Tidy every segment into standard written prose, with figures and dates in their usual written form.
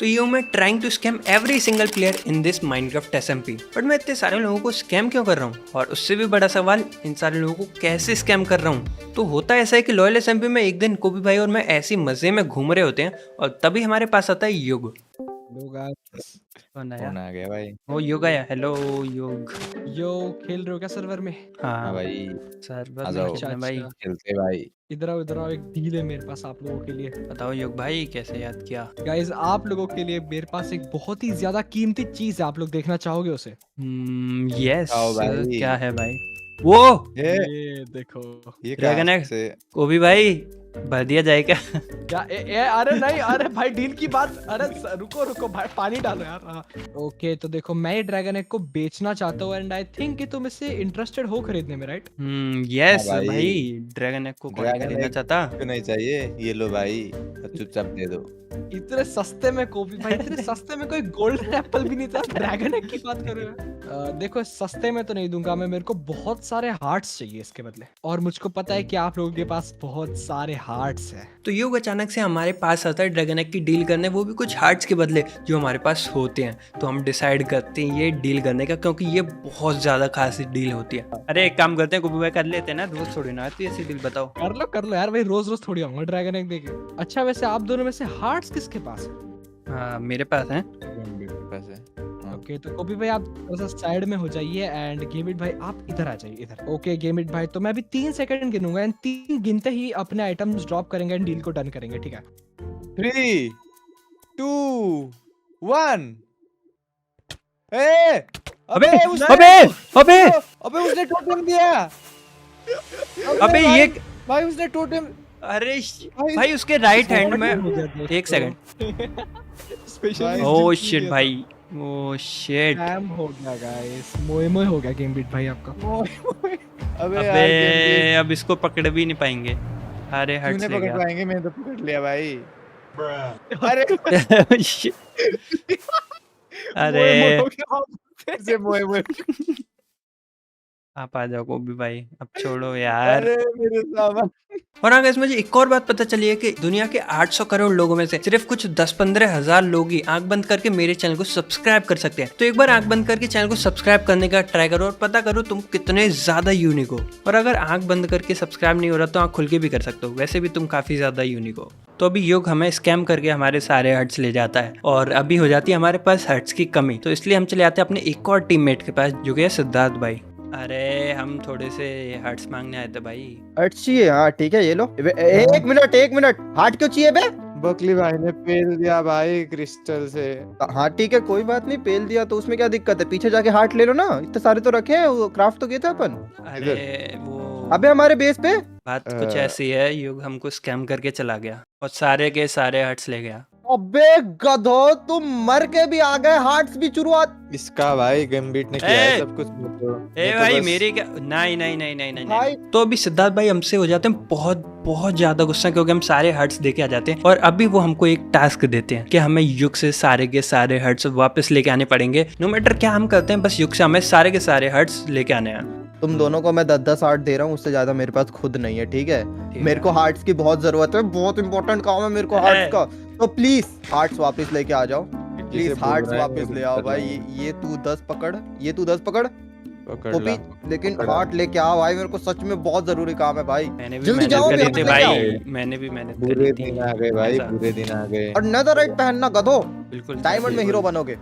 तो ये हूँ मैं trying to scam every single player in this Minecraft SMP. But मैं इतने सारे लोगों को स्कैम क्यों कर रहा हूँ, और उससे भी बड़ा सवाल इन सारे लोगों को कैसे स्कैम कर रहा हूँ। तो होता ऐसा है कि लॉयल एसएमपी में एक दिन कोबी भाई और मैं ऐसी मजे में घूम रहे होते हैं और तभी हमारे पास आता है युग। कौन आया? कौन आ गया भाई? वो युग आया। हेलो युग। यो खेल रहे हो क्या सर्वर में? हाँ हाँ भाई, सर्वर आ में जाओ। खेलना भाई। खेलते भाई। इधर आओ एक डील है मेरे पास आप लोगों के लिए। बताओ युग भाई कैसे याद किया? गाइस आप लोगों के लिए मेरे पास एक बहुत ही ज्यादा कीमती चीज है, आप लोग देखना चाहोगे उसे? यस आओ भाई। क्या है भाई? वो ये देखो। ये ड्रैगन कहाँ है। से? कोबी भाई भर दिया जाए क्या? क्या अरे नहीं, अरे भाई डील की बात, अरे रुको भाई, पानी डालो यार। हाँ। ओके तो देखो, मैं ये ड्रैगन एग को बेचना चाहता हूँ एंड आई थिंक कि तुम इससे इंटरेस्टेड हो खरीदने में, राइट? यस हाँ भाई। भाई ड्रैगन एग को कौन ड्रैगन खरीदना एग चाहता? क्यों नहीं चाहिए? ये लो भाई, अब चुपचाप दे दो। इतने सस्ते में कोबी भाई, इतने सस्ते में कोई गोल्डन एप्पल भी नहीं था, ड्रैगन एग की बात कर रहे हो? देखो सस्ते में तो नहीं दूंगा मैं, मेरे को बहुत सारे हार्ट्स चाहिए इसके बदले, और मुझको पता है कि आप लोगों के पास बहुत सारे हार्ट्स हैं। तो युग अचानक से हमारे पास आता है ड्रैगन एग की डील करने, वो भी कुछ हार्ट्स के बदले जो हमारे पास होते हैं। तो हम डिसाइड करते हैं ये डील करने का, क्योंकि ये बहुत ज्यादा खास डील होती है। अरे एक काम करते हैं, कोबी भाई कर लेते हैं ना, रोज थोड़ी ना आती है ऐसी डील। बताओ। कर लो यार भाई, रोज रोज थोड़ी आऊंगा ड्रैगन एग देके। अच्छा वैसे आप दोनों में से हार्ट्स किसके पास है? हाँ मेरे पास है। पैसे। हाँ। ओके तो कोबी भाई आप थोड़ा सा साइड में हो जाइए एंड गेमिट भाई आप इधर आ जाइए इधर। ओके गेमिट भाई, तो मैं अभी 3 सेकंड गिनूंगा एंड 3 गिनते ही अपने आइटम्स ड्रॉप करेंगे एंड डील को डन करेंगे, ठीक है? 3, 2, 1। ए! अबे उसने अबे अबे अबे उसने टोटेम दिया। अबे भाई, ये भाई उसने टोटेम। अरे भाई उसके राइट हैंड में। एक सेकंड। स्पेशली ओह शिट भाई, ओह शिट। स्पैम हो गया गाइस, मोए मोए हो गया गेम बीट भाई आपका। अबे यार, अबे अब इसको पकड़ भी नहीं पाएंगे। अरे क्यों हट नहीं से पकड़ गया। पाएंगे? मैंने तो पकड़ लिया भाई। अरे Shit. अरे मोए मोए हो गया आप। से मोए मोए। आप आ जाओ कोबी भाई, अब छोड़ो यार। अरे मेरे सामान। और हाँ guys, मुझे एक और बात पता चली है कि दुनिया के 800 करोड़ लोगों में से सिर्फ कुछ 10-15 हजार लोग ही आंख बंद करके मेरे चैनल को सब्सक्राइब कर सकते हैं। तो एक बार आंख बंद करके चैनल को सब्सक्राइब करने का ट्राई करो और पता करो तुम कितने ज्यादा यूनिक हो। और अगर आंख बंद करके सब्सक्राइब नहीं हो रहा तो आंख खुल के भी कर सकते हो, वैसे भी तुम काफी ज्यादा यूनिक हो। तो अभी युग हमें स्कैम करके हमारे सारे हर्ट्स ले जाता है और अभी हो जाती है हमारे पास हर्ट्स की कमी। तो इसलिए हम चले आते हैं अपने एक और टीममेट के पास जो कि है सिद्धार्थ भाई। अरे हम थोड़े से हर्ट्स मांगने आए थे भाई। हर्ट चाहिए? हाँ ठीक है, ये लो। एक मिनट, हार्ट क्यों चाहिए बे? बकली भाई ने पेल दिया भाई क्रिस्टल से। हाँ ठीक है, कोई बात नहीं, पेल दिया तो उसमें क्या दिक्कत है? पीछे जाके हार्ट ले लो ना, इतने सारे तो रखे हैं, वो क्राफ्ट तो किए थे अपन। अरे वो अबे हमारे बेस पे। बात कुछ ऐसी है, युग हमको स्कैम करके चला गया और सारे के सारे हर्ट्स ले गया। अबे गधो, तुम मर के भी आ गए, हार्ट्स भी चुरवा। इसका भाई गैम्बिट ने किया है ए! सब कुछ। ए भाई मेरी क्या, नहीं नहीं नहीं नहीं नहीं भाई। नहीं। तो अभी सिद्धार्थ भाई हमसे हो जाते हैं बहुत बहुत ज्यादा गुस्सा, क्योंकि हम सारे हर्ट्स देके आ जाते हैं और अभी वो हमको एक टास्क देते हैं कि हमें युग से सारे के सारे हर्ट्स वापस लेके आने पड़ेंगे। नो मैटर क्या हम करते हैं, बस युग से हमें सारे के सारे हर्ट्स लेके आने हैं। तुम दोनों को मैं 10-10 हार्ट दे रहा हूँ, उससे ज्यादा मेरे पास खुद नहीं है, ठीक है? मेरे को हार्ट्स की बहुत जरूरत है, बहुत इंपॉर्टेंट काम है मेरे को हार्ट्स का। तो प्लीज हार्ट्स वापस लेके आ जाओ, प्लीज हार्ट्स वापस ले आओ भाई। ये तू 10 पकड़, ये तू 10 पकड़ कॉपी, लेकिन हार्ट लेके आओ भाई, मेरे को सच में बहुत जरूरी काम है भाई। मैंने भी जल्दी मेहनत जाओ, करी मेरे थी को लेके भाई, मैंने भी मेहनत बुरे करी थी। दिन आ गए भाई, ऐसा। बुरे दिन आ गए। और नेदरराइट पहनना गधो, बिल्कुल डायमंड में हीरो बनोगे।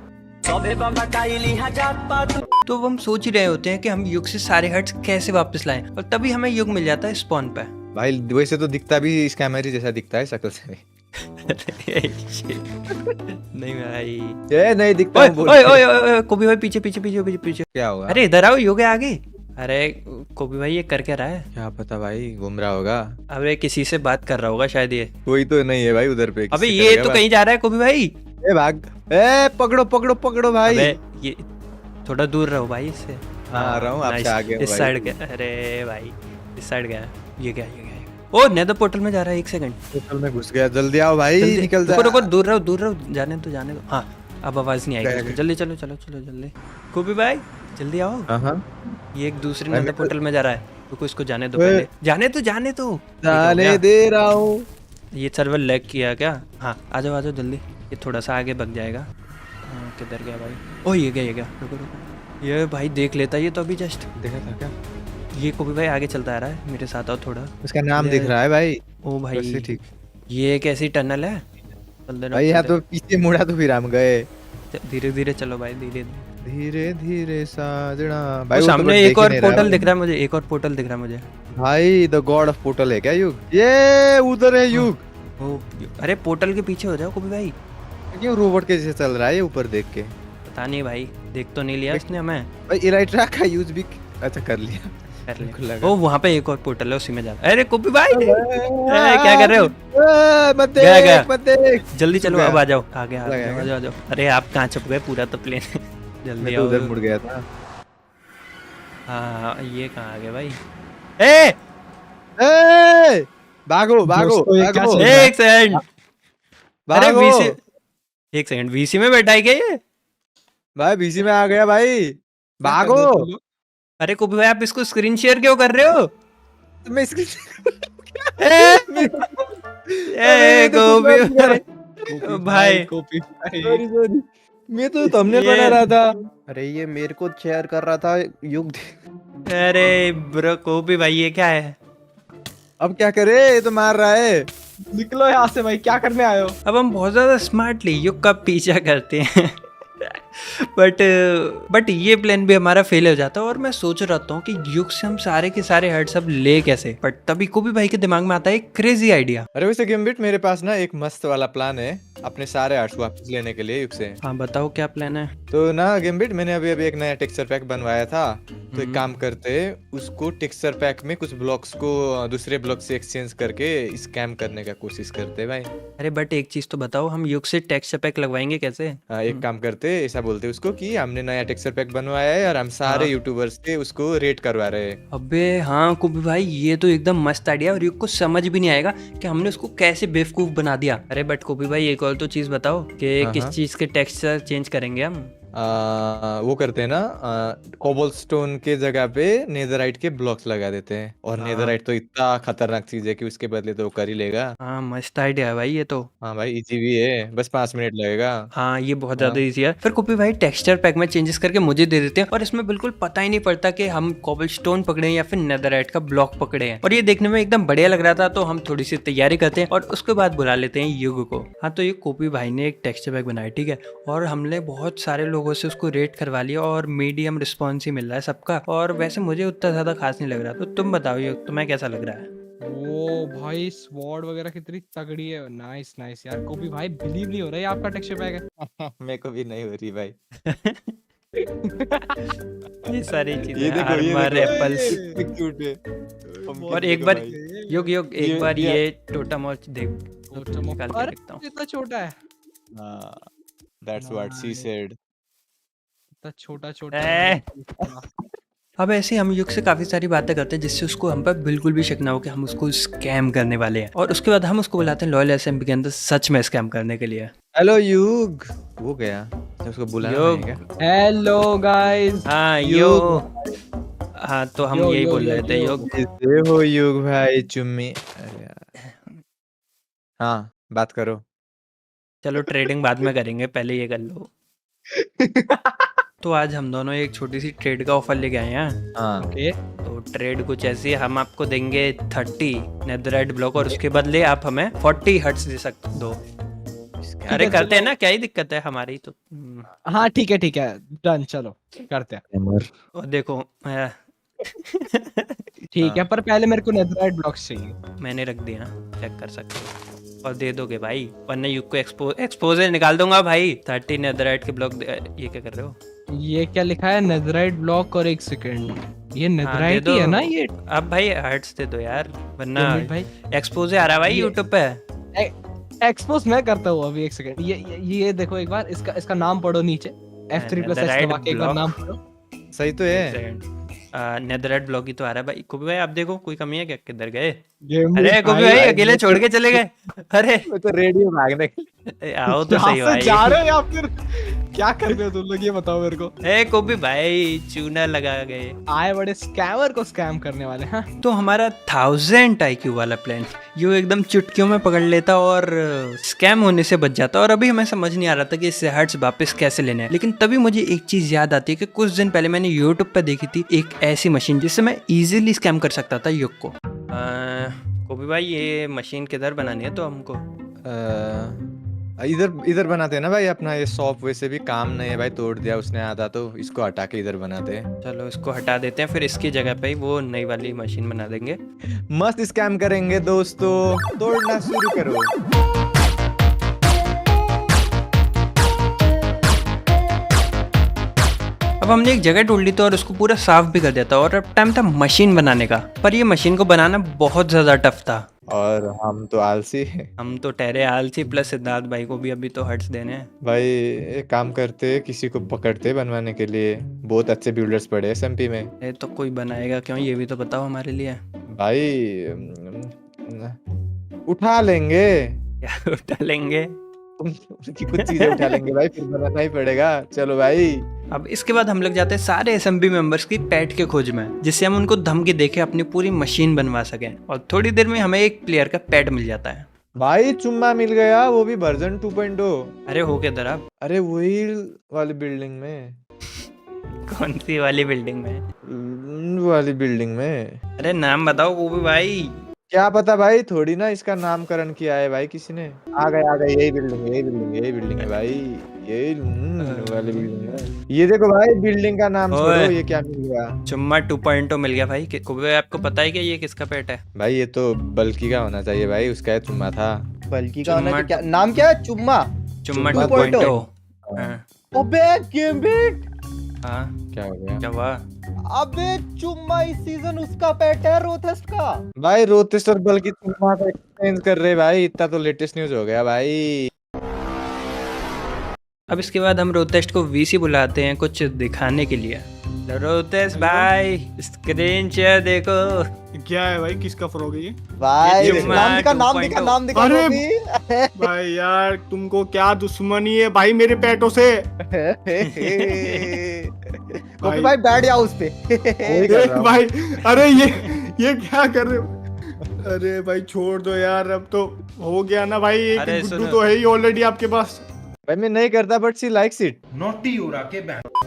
तो हम सोच ही रहे होते हैं कि हम युग से सारे हर्ट्स कैसे वापस लाएं, और तभी हमें युग मिल जाता है स्पॉन पे। भाई वैसे तो दिखता भी स्कैमर ही जैसा दिखता है शक्ल से। नहीं भाई। ये नहीं दिखता ओए हूँ, बोल। ओए ओए ओए, कोबी भाई पीछे पीछे पीछे पीछे पीछे। क्या हुआ? अरे इधर आओ, युग है आगे। अरे कोबी भाई ये कर क्या रहा है? क्या पता भाई, घूम रहा होगा। अबे किसी से बात कर रहा होगा शायद ये। कोई तो नहीं है भाई उधर पे। अबे किससे ये करेगा तो बात? कहीं जा रहा है कोबी भाई। ए भाग, ए पकड़ो पकड़ो पकड़ो भाई। अबे ये थोड़ा दूर रहो भाई इससे। हाँ, आ रहा हूँ, आपसे नाइस। आगे हूँ इस भाई। साइड गया। अरे भाई इस साइड गया। ये क्या ओ नेदर पोर्टल में जा रहा है। एक सेकंड होटल में घुस गया, जल्दी आओ भाई, जल्दी निकल जा। रुको रुको, दूर रहो जाने दो। हाँ अब आवाज नहीं आएगी उसको। जल्दी चलो जल्दी। कोबी भाई जल्दी आओ। हाँ ये एक दूसरे भाई, नेदर मैं तो- पोर्टल में जा रहा है, रुको इसको जाने दो ओए। पहले। जाने दो जाने दे रहा हूँ। ये सर्वर लैग किया क्या? हाँ आ जाओ जल्दी। ये थोड़ा सा आगे भाग जाएगा। हाँ, किधर गया भाई? ओ ये गया, रुको रुको, ये भाई देख लेता है ये तो अभी जस्ट। देखा था क्या? ये कोबी भाई आगे चलता आ रहा है, मेरे साथ आओ थोड़ा। उसका नाम ये- दिख रहा है भाई। ओ बस भाई ये ठीक। ये एक ऐसी टनल है, चल देना, भाई यहाँ तो पीछे मुड़ा तो फिर हम गए। धीरे धीरे चलो भाई, धीरे धीरे धीरे साजना वो भाई। वो तो सामने बस एक देख ही और नहीं रहा पोर्टल है दिख रहा है मुझे, एक और पोर्टल दिख रहा है मुझे। भाई। द गॉड ऑफ पोर्टल है क्या युग? ये उधर है युग। ओ अरे पोर्टल के पीछे हो जाओ कोबी भाई। क्यों रोबोट के जैसे चल रहा है ये ऊपर देख के? पता नहीं भाई, देख तो नहीं लिया इसने हमें। भाई इलाइट्रा का यूज भी अच्छा कर लिया। कर बिल्कुल ले। लगा। ओ वहाँ पे एक और पोर्टल है, उसी में जा। अरे कोबी भाई क्या कर रहे हो? मत गया, गया। देख मत देख। जल्दी चलो, गया। अब आ जाओ, आगे आ लगा जाओ, आ जाओ, आ जाओ। अरे आप कहाँ छुप गए? पूरा तो प्लेन जल्दी मैं आओ। तो उधर मुड़ गया था। हाँ ये कहाँ आ गए भाई? ए ए भागो भागो दोस्तों, ये क्या भागो चल रहा है? एक सेकंड, अरे भागो। वीसी, एक सेकंड, वीसी में बैठा है क्या ये? भाई बीसी में आ गया भाई। भागो। अरे कोबी भाई आप इसको स्क्रीन शेयर क्यों कर रहे हो? मैं इसकी ए कोबी भाई, भाई कॉपी भाई। सॉरी मैं तो तुमने ये- बना रहा था। अरे ये मेरे को शेयर कर रहा था युग। अरे ब्रो कोबी भाई ये क्या है? अब क्या करे? ये तो मार रहा है। निकलो यहाँ से भाई, क्या करने आए हो? अब हम बहुत ज्यादा स्मार्टली युग का पीछा करते हैं बट ये प्लान भी हमारा फेल हो जाता है। और मैं सोच रहा हूँ कि युग से हम सारे के सारे हर्ट्स अब ले कैसे, बट तभी कोबी भाई के दिमाग में आता है एक क्रेजी आइडिया। अरे वैसे गेमबिट मेरे पास ना एक मस्त वाला प्लान है अपने सारे आर्ट्स वापस लेने के लिए युग से। हाँ बताओ क्या प्लान है? तो ना गेमबिट मैंने अभी अभी एक नया टेक्सचर पैक बनवाया था। तो एक काम करते उसको टेक्सचर पैक में कुछ ब्लॉक्स को दूसरे ब्लॉक से एक्सचेंज करके स्कैम करने का कोशिश करते भाई। अरे बट एक चीज तो बताओ, हम युग से टेक्सचर पैक लगवाएंगे कैसे? एक काम करते ऐसा बोलते उसको कि हमने नया टेक्सचर पैक बनवाया है और हम सारे यूट्यूबर्स से उसको रेट करवा रहे हैं। अबे हाँ कोबी भाई, ये तो एकदम मस्त आइडिया, और युग को समझ भी नहीं आएगा कि हमने उसको कैसे बेवकूफ बना दिया। अरे बट कोबी भाई एक और तो चीज बताओ कि हाँ, किस हाँ। चीज के टेक्सचर चेंज करेंगे हम? वो करते हैं ना कोबलस्टोन के जगह पे नेदरराइट के ब्लॉक्स लगा देते हैं। और हाँ। नेदरराइट तो इतना खतरनाक चीज है कि उसके बदले तो वो कर ही लेगा। हाँ मस्त आइडिया है भाई ये तो। हाँ भाई इजी भी है, बस 5 मिनट लगेगा। हाँ ये बहुत ज्यादा इजी है। फिर कॉपी भाई टेक्सचर पैक में चेंजेस करके मुझे दे देते हैं, और इसमें बिल्कुल पता ही नहीं पड़ता कि हम कोबलस्टोन पकड़े हैं या फिर नेदरराइट का ब्लॉक पकड़े हैं। और ये देखने में एकदम बढ़िया लग रहा था, तो हम थोड़ी सी तैयारी करते हैं और उसके बाद बुला लेते हैं युग को। हाँ तो ये कॉपी भाई ने एक टेक्सचर पैक बनाया, ठीक है, और हमने बहुत सारे लोगों से उसको रेट करवा लिया और मीडियम रिस्पॉन्स ही मिल रहा है सबका। और वैसे मुझे उतना ज्यादा खास नहीं लग रहा, तो तुम बताओ युग, तुम्हें कैसा लग रहा है? ओ भाई स्वॉर्ड वगैरह कितनी तगड़ी है। नाइस नाइस यार, कॉपी भाई बिलीव नहीं हो रहा है ये आपका टेक्सचर पैक है। मेरे को भी नहीं हो रही भाई। ये सारी ये चीजें देखो आर्मर एप्पल्स। कितनी क्यूट है। और एक बार युग युग एक बार ये टोटामॉच देख निकाल के अरे देखता हूँ। इतना छोटा है, दैट्स व्हाट शी सेड। इतना छोटा छोटा ए! अब ऐसे हम युग से काफी सारी बातें करते हैं जिससे उसको हम पर बिल्कुल भी शक ना हो कि हम उसको स्कैम करने वाले हैं। और उसके बाद हम उसको बुलाते हैं लॉयल एसएमपी के अंदर सच में स्कैम करने के लिए। हेलो युग। वो गया तो उसको बुलाना युग। है क्या? Hello guys. हाँ युग। हाँ तो हम यो, यही यो, बोल यो, रहे थे यो। युग। कैसे हो युग भाई चुम्मी? अरे यार। हाँ बात करो। चलो ट्रेडिंग बाद में करेंगे, पहले ये कर लो। तो आज हम दोनों एक छोटी सी ट्रेड का ऑफर लेके आए हैं। हाँ ओके तो ट्रेड कुछ ऐसी है, हम आपको देंगे 30 नेदरराइट ब्लॉक और उसके बदले आप हमें 40 हर्ट्स दे सकते दो। अरे करते हैं ना, क्या ही दिक्कत है हमारी तो। हाँ ठीक है डन, चलो करते हैं। और देखो ठीक है, पर पहले मेरे को नेदरराइट ब्लॉक्स चाहिए। मैंने रख दिया, चेक कर सकते हो। और दे दोगे भाई, वरना युग को एक्सपोजर निकाल दूंगा भाई। 30 नेदरराइट के ब्लॉक ये क्या कर रहे हो? ये क्या लिखा है? नेदरराइट ब्लॉक और एक सेकंड, ये नेदरराइट दे ही है दो। ना ये? अब भाई हर्ट्स दे दो यार, वरना भाई एक्सपोजर आ रहा है भाई ये- यूट्यूब पे। एक्सपोज मैं करता हूँ अभी, एक सेकंड। ये देखो एक बार, इसका नाम पढ़ो नीचे, F3 प्लस Netherite दबा के एक बार block। नाम पढ़ो। सही तो है। नेदरराइट ब्लॉक ही तो आ रहा है भाई। कोबी भाई आप देखो कोई कमी है क्या? किधर गए? Game अरे में कोबी भाई, भाई अकेले छोड़ के चले गए। अरे मैं तो रेडियो भागने के आओ तो यहाँ सही से भाई। जा रहे हो या फिर क्या कर रहे हो तुम लोग, ये बताओ मेरे को। ए कॉपी भाई चूना लगा गए। आए बड़े स्कैमर को स्कैम करने वाले। हाँ तो हमारा 1000 IQ वाला प्लान यूं एकदम चुटकियों में पकड़ लेता और स्कैम होने से बच जाता। और अभी हमें समझ नहीं आ रहा था कि इससे हर्ट्स वापस कैसे लेने हैं। लेकिन तभी मुझे एक चीज याद आती है कि कुछ दिन पहले मैंने YouTube पे देखी थी एक ऐसी मशीन जिससे मैं इजीली स्कैम कर सकता था युग को। कॉपी भाई ये मशीन किधर बनानी है तो हमको? इधर इधर बनाते हैं ना भाई, अपना ये शॉप वैसे भी काम नहीं है भाई, तोड़ दिया उसने आधा, तो इसको हटा के इधर बनाते हैं। चलो इसको हटा देते हैं, फिर इसकी जगह पे ही वो नई वाली मशीन बना देंगे। मस्त स्कैम करेंगे दोस्तों, तोड़ना शुरू करो। अब हमने एक जगह ढूंढ ली थी और उसको पूरा साफ भी कर दिया था और अब टाइम था मशीन बनाने का। पर ये मशीन को बनाना बहुत ज्यादा टफ था और हम तो आलसी हैं। हम तो ठहरे आलसी, प्लस सिद्धार्थ भाई को भी अभी तो हर्ट्स देने हैं। भाई एक काम करते, किसी को पकड़ते बनवाने के लिए, बहुत अच्छे बिल्डर्स पड़े हैं SMP में। ये तो कोई बनाएगा क्यों, ये भी तो बताओ हमारे लिए। भाई उठा लेंगे, क्या उठा लेंगे? उनकी कुछ चीजें उठा लेंगे भाई, फिर बनाना ही पड़ेगा। चलो भाई। अब इसके बाद हम लोग जाते हैं सारे SMB मेंबर्स की पेट के खोज में, जिससे हम उनको धमकी देके अपनी पूरी मशीन बनवा सकें। और थोड़ी देर में हमें एक प्लेयर का पेट मिल जाता है। भाई चुम्मा मिल गया, वो भी वर्जन 2.0। अरे हो के आप? अरे वही वाली बिल्डिंग में। कौन सी वाली बिल्डिंग में? वाली बिल्डिंग में। अरे नाम बताओ वो भी भाई। क्या पता भाई, थोड़ी ना इसका नामकरण किया है भाई किसी ने। आ गए यही बिल्डिंग है, यही बिल्डिंग है भाई, यही वाली बिल्डिंग है। ये देखो भाई बिल्डिंग का नाम छोड़ो, ये क्या मिल गया? चुम्मा 2.0 मिल गया भाई। आपको पता है कि ये किसका पेट है? भाई ये तो बल्कि का होना चाहिए भाई, उसका है चुम्मा था। बल्कि का होना क्या नाम, क्या है? चुम्मा। चुम्मा 2.0। 2.0। अबे गेमबिट, हाँ क्या हो गया? क्या हुआ? अबे चुम्मा इस सीजन उसका पेट है, रोथेस्ट का। भाई रोतेस्ट और बल्कि चुम्मा का एक्सचेंज कर रहे भाई, इतना तो लेटेस्ट न्यूज हो गया भाई। अब इसके बाद हम रोतेस्ट को VC बुलाते हैं कुछ दिखाने के लिए। रोतेस्ट भाई स्क्रीन शेयर देखो। क्या है भाई, किसका फ्रॉग है ये? भाई ये चुम्मा नाम दिखा 2.0। अरे! अरे भाई यार तुमको क्या दुश्मनी है भाई मेरे पेटों से? कॉपी भाई बैठ जाओ उस पे। भाई अरे ये क्या कर रहे हो? अरे भाई छोड़ दो यार, अब तो हो गया ना भाई, एक अरे गुड्डू सुनो। तो है ही ऑलरेडी आपके पास। भाई मैं नहीं करता, बट सी लाइक्स इट।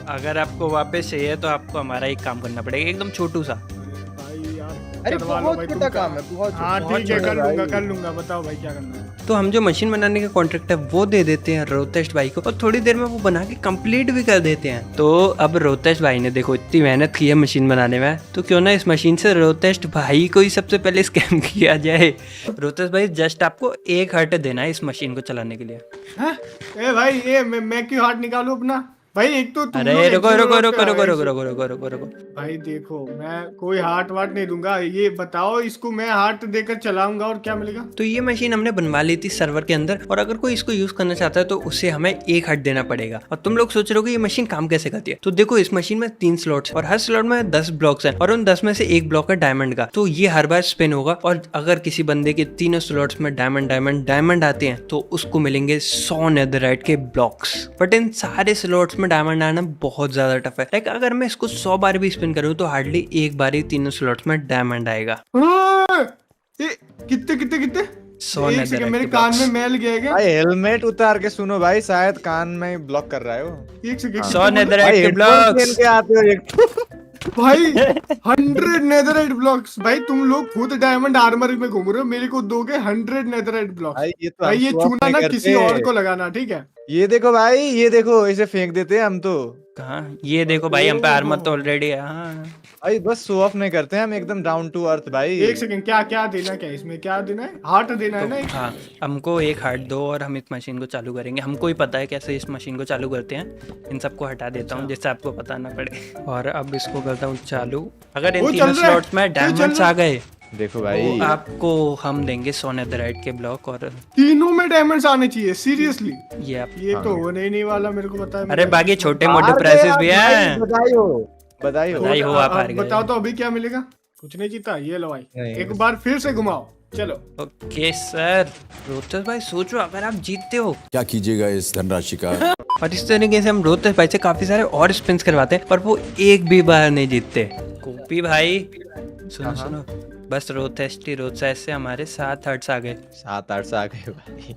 अगर आपको वापस चाहिए तो आपको हमारा एक काम करना पड़ेगा, एकदम छोटू सा। भाई यार अरे करवा लो बहुत भाई छोटा तुम काम है, बहुत हाँ छोटा। ठीक है, छोटा भाई। कर लूंगा। बताओ भाई क्या करना है? तो हम जो मशीन बनाने का कॉन्ट्रैक्ट है वो दे देते हैं रोतेस्ट भाई को और थोड़ी देर में वो बना के कंप्लीट भी कर देते हैं। तो अब रोतेस्ट भाई ने देखो इतनी मेहनत की है मशीन बनाने में, तो क्यों ना इस मशीन से रोतेस्ट भाई को ही सबसे पहले स्कैम किया जाए। रोतेस्ट भाई जस्ट आपको 1 हर्ट देना है इस मशीन को चलाने के लिए। हाँ? ए भाई ये मैं क्यों हाथ निकालू अपना? भाई एक तो तुम अरे लोग रुको एक्शन रुको रोड रुको पे रुको आए। रुको रुको रुको रुको रुको भाई देखो मैं कोई हार्ट वार्ट नहीं दूंगा, ये बताओ इसको मैं हार्ट देकर चलाऊंगा और क्या मिलेगा? तो ये मशीन हमने बनवा ली थी सर्वर के अंदर और अगर कोई इसको यूज करना चाहता है तो उसे हमें 1 हर्ट देना पड़ेगा। और तुम लोग सोच रहे हो कि ये मशीन काम कैसे करती है, तो देखो इस मशीन में 3 स्लॉट्स और हर स्लॉट में 10 ब्लॉक्स हैं और उन 10 में से 1 ब्लॉक है डायमंड का। तो ये हर बार स्पिन होगा और अगर किसी बंदे के तीनों स्लॉट्स में डायमंड आते हैं तो उसको मिलेंगे 100 नेदरराइट के ब्लॉक्स। बट इन सारे स्लॉट्स में डायमंड आना बहुत ज्यादा टफ है। लाइक अगर मैं इसको 100 बार भी स्पिन करूँ तो हार्डली एक बार ही तीनों स्लॉट्स में डायमंड आएगा। कितने कितने कितने? 100 एक सेकंड, मेरे नेदरराइट कान में मैल गया क्या? भाई हेलमेट उतार के सुनो भाई, शायद कान में ब्लॉक कर रहा है वो। एक सेकंड 100 नेदरराइट के हेडफोन पहन ब्लॉक्स। के आते हो एक तो। भाई 100 नेदरराइट ब्लॉक्स। भाई तुम लोग खुद डायमंड आर्मर में घूम रहे हो, मेरे को दोगे 100 नेदरराइट ब्लॉक्स? भाई ये तो भाई हम ये show off चूना नहीं ना करते। किसी और को लगाना, ठीक है? ये देखो भाई, ये देखो, इसे फेंक देते हैं हम तो। कहाँ? ये देखो भाई हम पे आर्मर तो ऑलरेडी है। हाँ भाई बस शो ऑफ नहीं करते हैं हम, एकदम डाउन टू अर्थ भाई। एक सेकंड, क्या क्या देना, क्या इसमें क्या देना है? हार्ट देना है ना एक? हाँ हमको 1 हार्ट दो और हम इस मशीन को चालू करेंगे। हमको ही पता है कैसे इस मशीन को चालू करते हैं। इन सबको हटा देता हूँ जिससे आपको पता ना पड़े। और अब इसको करता हूँ चालू। अगर इन वो तीनों चल रहा है, स्लॉट्स में ये चल डायमंड्स रहा आ है। गए देखो तो भाई, आपको हम देंगे 100 नेदरराइट के ब्लॉक। और तीनों में डायमंड्स आने चाहिए, सीरियसली? ये आप ये तो होने ही नहीं वाला, मेरे को पता है। अरे बाकी छोटे मोटे हार गए प्राइसेस आप भी भाई, हैं। बधाई हो, बधाई हो। बधाई हो, आप हार गए। बताओ तो अभी क्या मिलेगा? कुछ नहीं जीता, ये लो भाई। नहीं। एक बार फिर से घुमाओ, चलो। Okay sir. रोहतस भाई सोचो अगर आप जीतते हो क्या कीजिएगा इस धनराशि का? और इस तरीके से हम रोते भाई से काफी सारे और स्पिन्स करवाते हैं, पर वो एक भी बार नहीं जीतते। कॉपी भाई सुनो सुनो, बस रोते से हमारे 7 हर्ट्स आ गए। 7 8 से आ गए भाई।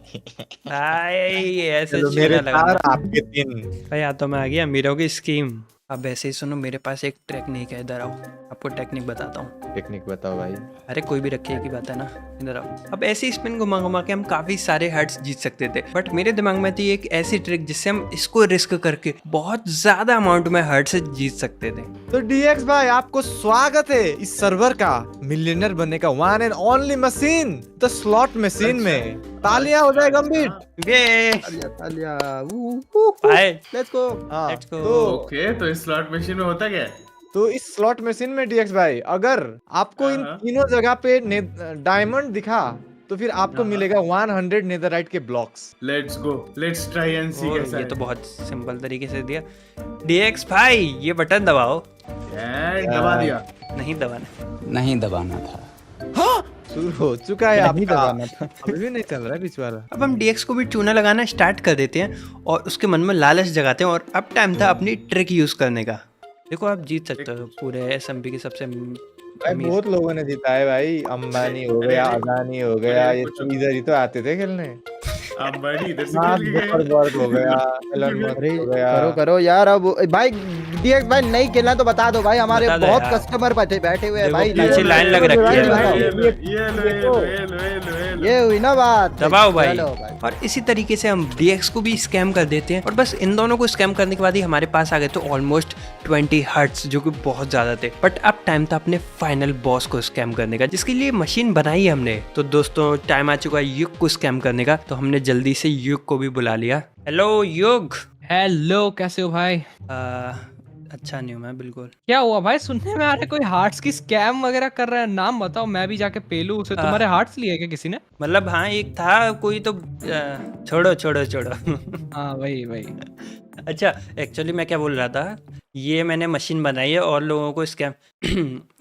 भाई ऐसे चलो चूना मेरे लगाना। 4 आपके 3। भाई हाथों में आ गया अमीरों की स्कीम। अब ऐसे ही सुनो, मेरे पास एक टेक्निक है, इधर आओ, आपको टेक्निक बताता हूँ। टेक्निक बताओ भाई। अरे कोई भी रखिए की बात है ना, इधर आओ। अब ऐसे स्पिन घुमा घुमा के हम काफी सारे हर्ट्स जीत सकते थे, बट मेरे दिमाग में थी एक ऐसी ट्रिक जिससे हम इसको रिस्क करके बहुत ज्यादा अमाउंट में हर्ट्स जीत सकते थे। तो डीएक्स भाई आपको स्वागत है इस सर्वर का मिलियनर बनने का one and only machine, the slot machine में। तालियां हो जाए गंभीर। ये तालियां भाई लेट्स गो। हाँ, Let's go. तो ओके, तो इस स्लॉट मशीन में होता क्या है? तो इस स्लॉट मशीन में डीएक्स भाई अगर आपको इन हाँ। तीनों जगह पे डायमंड दिखा तो फिर आपको हाँ। मिलेगा 100 नेदरराइट के blocks. Let's go, let's try and see कैसा ये है। तो बहुत सिंपल तरीके से दिया। डीएक्स भाई ये बटन दबाओ। एंड दबा दिया। नहीं दबाना। नहीं दबाना था। शुरू हो चुका है नहीं आपका। दबाना था। अभी भी नहीं चल रहा है बीच वाला। अब हम डीएक्स को भी चूना लगाना स्टार्ट कर देते हैं और उसके मन में लालच जगाते हैं, और अब टाइम था अपनी ट्रिक यूज करने का। देखो आप जीत सकते हो पूरे एसएमपी के सबसे भाई अमीर। बहुत लोगों ने जीता है भाई। अंबानी हो गया, अदानी हो गया, ये तो इधर ही तो आते थे खेलने। अब बड़ी इधर से मार्क खेल के गए। जुकरबर्ग हो गया, एलन मस्क अरे हो गया। करो करो यार। अब भाई डीएक्स भाई नहीं खेलना तो बता दो भाई, हमारे बता दो बहुत यार। कस्टमर बैठे हुए हैं देखो भाई। पीछे लाइन लग रखी है भाई। ये लो, ये लो, ये लो, ये लो, ये लो, ये लो। ये हुई ना बात। दबाओ भाई। चलो भाई। और इसी तरीके से हम डीएक्स को भी स्कैम कर देते हैं, और बस इन दोनों को स्कैम करने के बाद ही हमारे पास आ गए तो ऑलमोस्ट 20 हर्ट्स, जो कि बहुत ज्यादा थे। बट अब टाइम था अपने फाइनल बॉस को स्कैम करने का, जिसके लिए मशीन बनाई है हमने। तो दोस्तों टाइम आ चुका है युग को स्कैम करने का, तो हमने जल्दी से युग को भी बुला लिया। हेलो युग। हेलो, कैसे हो भाई? अच्छा नहीं हूँ मैं बिल्कुल। क्या हुआ भाई? सुनने में आ रहा है कोई हार्ट्स की स्कैम वगैरह कर रहा है। नाम बताओ, मैं भी जाके पेलू उसे। तुम्हारे हार्ट्स लिए क्या किसी ने? मतलब हाँ एक था कोई तो छोड़ो छोड़ो छोड़ो। हाँ वही वही। अच्छा एक्चुअली मैं क्या बोल रहा था, ये मैंने मशीन बनाई है और लोगों को स्कैम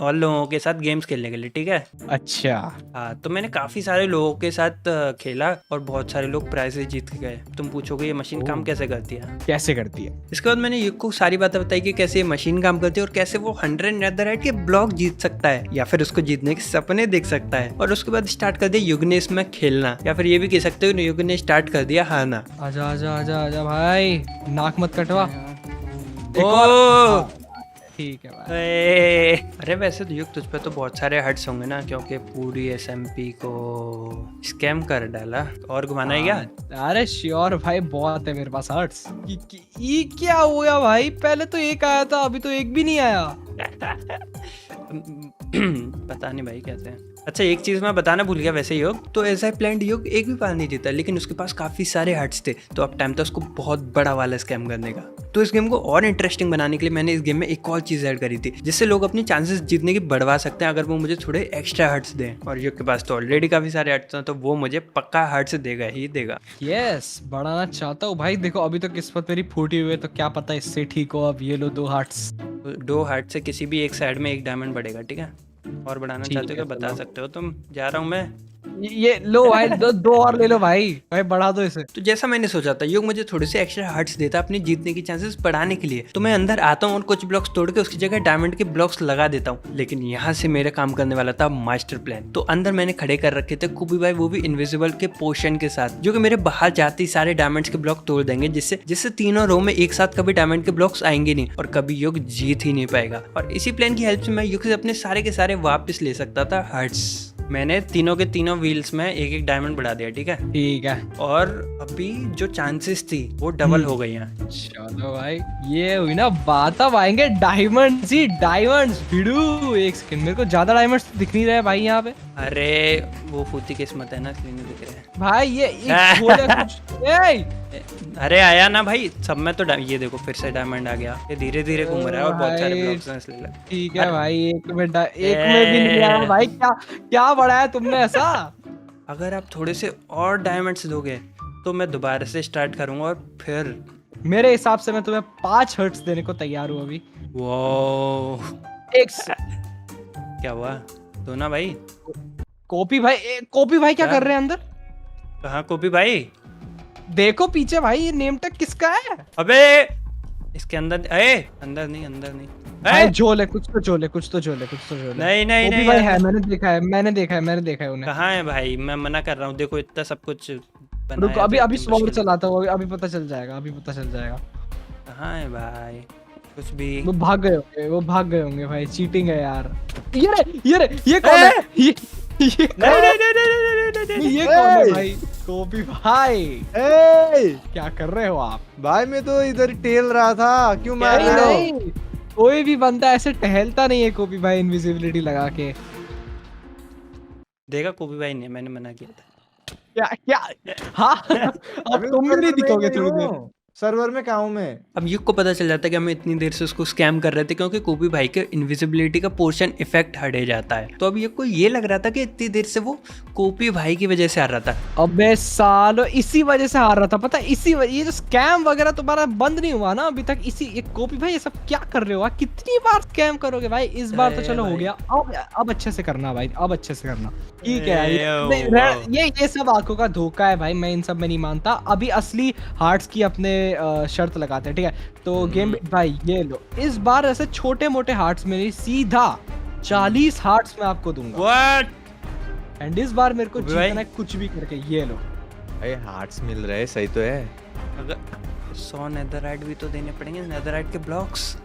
और लोगों के साथ गेम्स खेलने के लिए, ठीक है। अच्छा हाँ तो मैंने काफी सारे लोगों के साथ खेला और बहुत सारे लोग प्राइजेस जीत के गए। तुम पूछोगे ये मशीन काम कैसे करती है। कैसे करती है? इसके बाद मैंने युग को सारी बातें बताई कि कैसे ये मशीन काम करती है और कैसे वो 100 नेदरराइट के ब्लॉक जीत सकता है या फिर उसको जीतने के सपने देख सकता है। और उसके बाद स्टार्ट कर दिया युग ने इसमें खेलना, या फिर ये भी कह सकते हो युग ने स्टार्ट कर दिया हारना। आजा आजा आजा आजा भाई, नाक मत कटवा। ओ ठीक है भाई। अरे वैसे तो युग तुझ पे तो बहुत सारे हर्ट्स होंगे ना, क्योंकि पूरी एसएमपी को स्कैम कर डाला। और घुमाना है क्या? अरे श्योर भाई, बहुत है मेरे पास हर्ट्स। ये क्या हुआ भाई? पहले तो एक आया था, अभी तो एक भी नहीं आया। पता नहीं भाई कैसे है। अच्छा एक चीज मैं बताना भूल गया, वैसे युग तो ऐसा प्लान युग एक भी बार नहीं जीता, लेकिन उसके पास काफी सारे हर्ट्स थे, तो अब टाइम था उसको बहुत बड़ा वाला स्कैम करने का। तो इस गेम को और इंटरेस्टिंग बनाने के लिए मैंने इस गेम में एक और चीज ऐड करी थी, जिससे लोग अपनी चांसेस जीतने की बढ़वा सकते हैं अगर वो मुझे थोड़े एक्स्ट्रा हर्ट्स दें। और युग के पास तो ऑलरेडी काफी सारे हर्ट्स हैं, तो वो मुझे पक्का हर्ट्स देगा ही देगा। यस, बढ़ाना चाहता हूँ भाई। देखो अभी तो किस्मत मेरी फूटी हुई है, तो क्या पता इससे ठीक हो। अब ये लो 2 हार्ट्स। 2 हर्ट से किसी भी एक साइड में 1 डायमंड बढ़ेगा, ठीक है। और बढ़ाना ठीक चाहते हो है, तो बता चलो। सकते हो तुम। जा रहा हूँ मैं। ये लो भाई, 2 और ले लो भाई। भाई बढ़ा दो इसे। तो जैसा मैंने सोचा था युग मुझे थोड़े से एक्स्ट्रा हर्ट्स देता अपनी जीतने की चांसेस बढ़ाने के लिए, तो मैं अंदर आता हूँ और कुछ ब्लॉक्स तोड़ के उसकी जगह डायमंड के ब्लॉक्स लगा देता हूँ। लेकिन यहाँ से मेरा काम करने वाला था मास्टर प्लान। तो अंदर मैंने खड़े कर रखे थे कुबी भाई, वो भी इनविजिबल के पोशन के साथ, जो कि मेरे बाहर जाते ही सारे डायमंड्स के ब्लॉक तोड़ देंगे, जिससे तीनों रो में एक साथ कभी डायमंड के ब्लॉक्स आएंगे नहीं और कभी युग जीत ही नहीं पाएगा। और इसी प्लान की हेल्प से मैं युग से अपने सारे के सारे वापस ले सकता था हर्ट्स। मैंने तीनों के तीनों व्हील्स में 1-1 डायमंड बढ़ा दिया, ठीक है। ठीक है, और अभी जो चांसेस थी वो डबल हो गई हैं। चलो भाई, ये हुई ना बात। अब आएंगे डायमंड्स ही डायमंड्स। भिड़ू एक सेकंड, मेरे को ज्यादा डायमंड्स दिख नहीं रहे भाई यहाँ पे। अरे वो फूती किस्मत है ना, इसलिए नहीं दिख रहे। भाई ये खोले कुछ। ए! अरे आया ना भाई, सब में तो ये देखो फिर से डायमंड आ गया। ये धीरे धीरे घूम रहा है और बहुत सारे भाई, ब्लॉक्स हैं इसलिए। ठीक है भाई, एक में भी नहीं आया भाई। क्या बढ़ाया तुमने ऐसा? अगर आप थोड़े से और डायमंड्स दोगे तो मैं दोबारा से स्टार्ट करूंगा और फिर। मेरे हिसाब से मैं तुम्हें 5 हर्ट्स देने को तैयार हूँ अभी। वो एक क्या हुआ? दो ना भाई। कॉपी भाई, कॉपी भाई क्या क्या? कर रहे हैं अंदर? कहाँ कॉपी भाई? देखो पीछे भाई, ये नेम टैग किसका है? अबे इसके अंदर, अंदर नहीं, अंदर नहीं, भाई झोल है, कुछ तो झोल है, कुछ तो झोल है, कुछ तो झोल है। नहीं नहीं वो भी नहीं भाई यार। है, मैंने देखा है, मैंने देखा है उन्हें। कहाँ है भाई? मैं मना कर रहा हूँ, देखो इतना सब कुछ रुको, बनाया अभी था अभी इतनी स्लॉट मुश्किल। चलाता हूँ, अभी पता चल जाएगा, अभी पता चल जाएगा। कहाँ है भाई? कुछ भी वो भाग गए होंगे, वो भाग गए होंगे भाई, चीटिंग है यार। ये कौन है? ये कौन नहीं है? नहीं नहीं नहीं नहीं नहीं नहीं। ये कौन है भाई? कॉपी भाई, ए क्या कर रहे हो आप? भाई मैं तो इधर टेल रहा था, क्यों मार नहीं रहे हो? नहीं, कोई भी बंदा ऐसे टहलता नहीं है कॉपी भाई इनविजिबिलिटी लगा के। देखा, कोबी भाई ने, मैंने मना किया था। क्या? हाँ अब अभी तुम भी नहीं दिखोगे थोड़ी देर। सर्वर में कहाँ हूँ मैं? अब युग को पता चल जाता है कि हम इतनी देर से उसको स्कैम कर रहे थे, क्योंकि कोबी भाई के इनविजिबिलिटी का पोर्शन इफेक्ट हटे जाता है। तो अब युग को ये लग रहा था कि इतनी देर से वो कोपी भाई की वजह से आ रहा था। अबे सालो, इसी वजह से हार रहा था, पता है? ये जो स्कैम वगैरह तुम्हारा बंद नहीं हुआ ना अभी तक, इसी ये कॉपी भाई ये सब क्या कर रहे हो? कितनी बार स्कैम करोगे भाई? इस बार तो अरे चलो हो भाई। गया, अब अच्छे से करना भाई, अब अच्छे से करना। ठीक है अरे यार, वाह। ये सब आंखों का धोखा है भाई, मैं इन सब में नहीं मानता। अभी असली हार्ट्स की अपने शर्त लगाते हैं, ठीक है? तो गेम भाई ये लो, इस बार ऐसे छोटे मोटे हार्ट्स में नहीं, सीधा 40 हार्ट्स में आपको दूंगा। व्हाट? एंड इस बार मेरे को अबे भाई। जीतना है कुछ भी करके, ये लो। भाई हार्ट्स मिल रहे, सही तो है। अगर 100 नेदरराइट भी तो देने पड़ेंगे, नेदरराइट के ब्लॉक्स।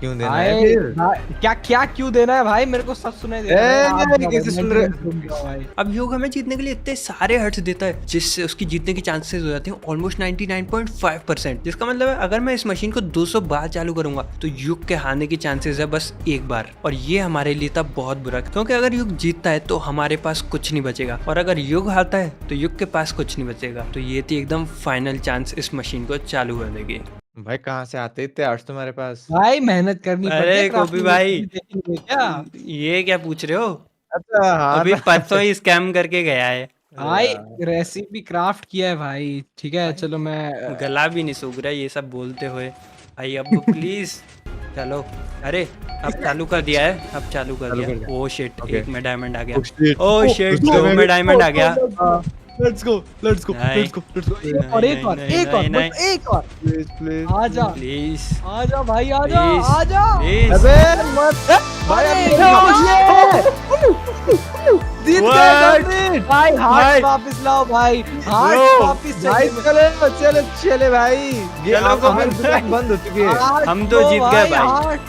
क्यों देना है भाई, फिर? क्या क्यों देना है भाई? मेरे को सब सुनाई दे रहा है। ए, आप कैसे मैं सुन रहे? दूंगा भाई। अब योग हमें जीतने के लिए इतने सारे हर्ट्स देता है, जिससे उसकी जीतने की चांसेस हो जाते हैं ऑलमोस्ट 99.5%। जिसका मतलब है अगर मैं इस मशीन को 200 बार चालू करूंगा तो युग के हारने की चांसेस है बस एक बार। और ये हमारे लिए तब बहुत बुरा, क्योंकि अगर युग जीतता है तो हमारे पास कुछ नहीं बचेगा, और अगर युग हारता है तो युग के पास कुछ नहीं बचेगा। तो ये थी एकदम फाइनल चांस इस मशीन को चालू करने की। भाई कहाँ से आते इतने हार्ट्स तुम्हारे पास? भाई मेहनत करनी अरे, पड़ती है कॉपी crafting भाई। में, देखेंगे क्या? ये क्या पूछ रहे हो? अच्छा हाँ अभी ना। परसों ही स्कैम करके गया है। भाई रेसिपी क्राफ्ट किया है भाई, ठीक है? चलो मैं गला भी नहीं सूख रहा है ये सब बोलते हुए। भाई अब प्लीज चलो। अरे अब चालू कर दिया है, अब चालू कर चालू कर दिया। दिया। Oh shit, Okay. एक में डायमंड आ गया। Oh shit. ओह शिट, दो में डायमंड आ गया। लेट्स गो नहीं, एक और एक और नहीं, एक और नहीं, बस एक और। Please please. आजा प्लीज आजा भाई, आजा Please. आजा। प्लीज। अबे मत भाई, अरे, जीत What? गए complete। भाई भाई। हार्ट वापस लाओ भाई, हार्ट Bro, वापस भाई चाहिए। चले भाई। ये चलो, हमारी भाई। दुकान बंद हो चुकी है। हार्ट हम तो दो जीत गए भाई। हार्ट।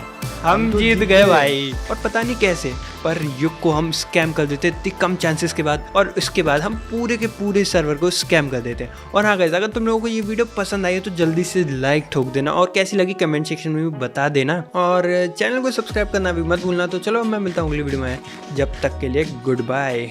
हम तो जीत जीत गए गए। भाई। और पता नहीं कैसे, पर युग को हम स्कैम कर देते इतनी कम चांसेस के बाद, और उसके बाद हम पूरे के पूरे सर्वर को स्कैम कर देते हैं। और हाँ गाइस, अगर तुम लोगों को ये वीडियो पसंद आई है तो जल्दी से लाइक ठोक देना, और कैसी लगी कमेंट सेक्शन में भी बता देना, और चैनल को सब्सक्राइब करना भी मत भूलना। तो चलो मैं मिलता हूँ अगली वीडियो में, जब तक के लिए गुड बाय।